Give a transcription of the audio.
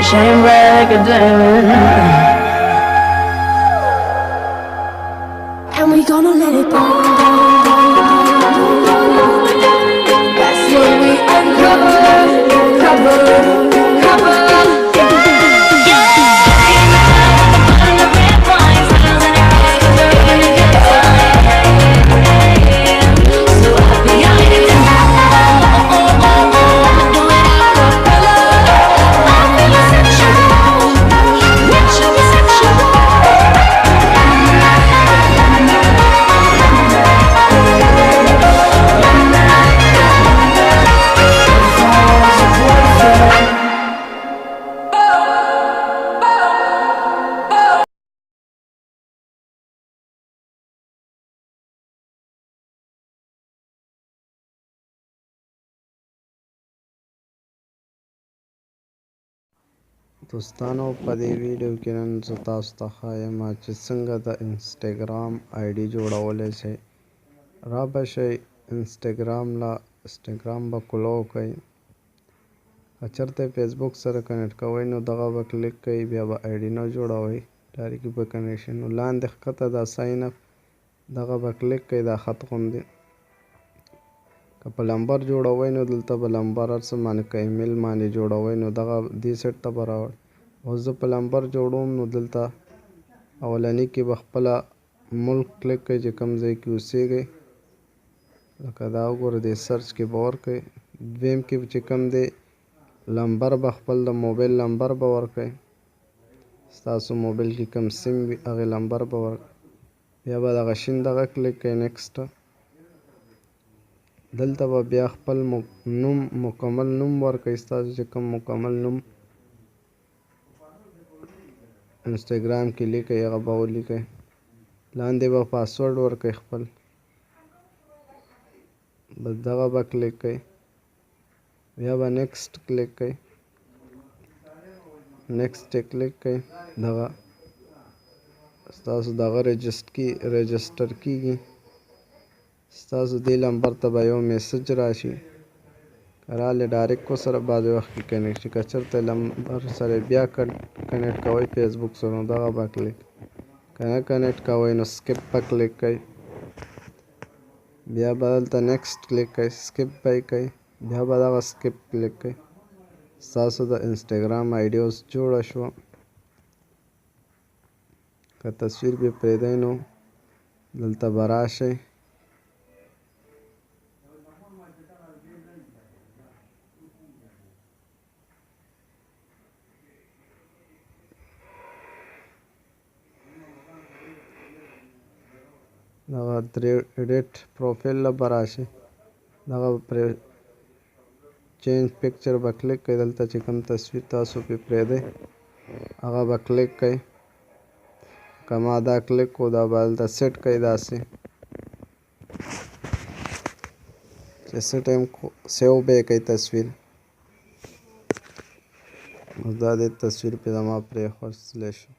shine bright like a diamond. And we gonna let it burn. That's when we uncover, cover. دوستانو په دې ویډیو کې نن زه تاسو ته ښایم چې څنګه د انسټاګرام آی ډي جوړولی شئ. را به شئ انسټاګرام به کلو کوئ. که چېرته فیسبوک سره کنیکټ کوئ نو دغه به کلیک کوئ، بیا به آی ډي نه جوړوئ، ډایرکټ به کنیکشن. نو لاندې ښکته دا ساین اپ دغه به کلیک کوئ، دا خط غوندې. که په نمبر جوړوئ نو دلته به نمبر هر څه باندې که ایمیل باندې جوړوئ نو دغه دې سیټ ته به راوړئ. اوس زه په نمبر جوړوم نو دلته اولني کې به خپله ملک کلیک کوئ چې کوم ځای کې اوسیږئ، لکه دا وګوره دې سرچ کې به ورکړئ. دویم کې چې کوم دی نمبر به خپل د موبایل نمبر به ورکړئ، ستاسو موبایل کې کوم سیم وي هغې نمبر به ورکړئ. بیا به دغه شین دغه کلیک کوئ نیکسټ. دلته به بیا خپل نوم مکمل نوم ورکړئ، ستاسو چې کوم مکمل نوم انسټاګرام کې لیکئ هغه به ولیکئ. لاندې به پاسورډ ورکړئ خپل، بس دغه به کلیک کوئ. بیا به نیکسټ کلیک کوئ، نیکسټ یې کلیک کوئ. دغه ستاسو دغه رجسټر کیږي. ستاسو دې نمبر ته به یو میسج راشي، که راغلی ډایرکټ ورسره بعضې وخت کې کنیکټ شي. که چېرته نمبر سره بیا کنیکټ کوئ فیسبوک سره نو دغه به کلیک، که نه کنیکټ کوئ نو سکپ به کلیک کوئ. بیا به دلته نیکسټ کلیک کوئ، سکپ به یې کوئ، بیا به دغه سکپ کلیک کوئ. ستاسو د انسټاګرام آی ډي اوس جوړه شوه. که تصویر به پرېږدئ نو دلته به راشئ، دغه ایډیټ پروفایل له به راشئ، دغه چینج پکچر به کلیک کوئ. دلته چې کوم تصویر تاسو پې پرېږدئ هغه به کلیک کوئ. که ما دا کلیک کړو دا به هلته سیټ کوئ داسې چې څه ټایم سیو به یې کوئ تصویر. اوس دا دې تصویر پې زما پرېښودلی شو.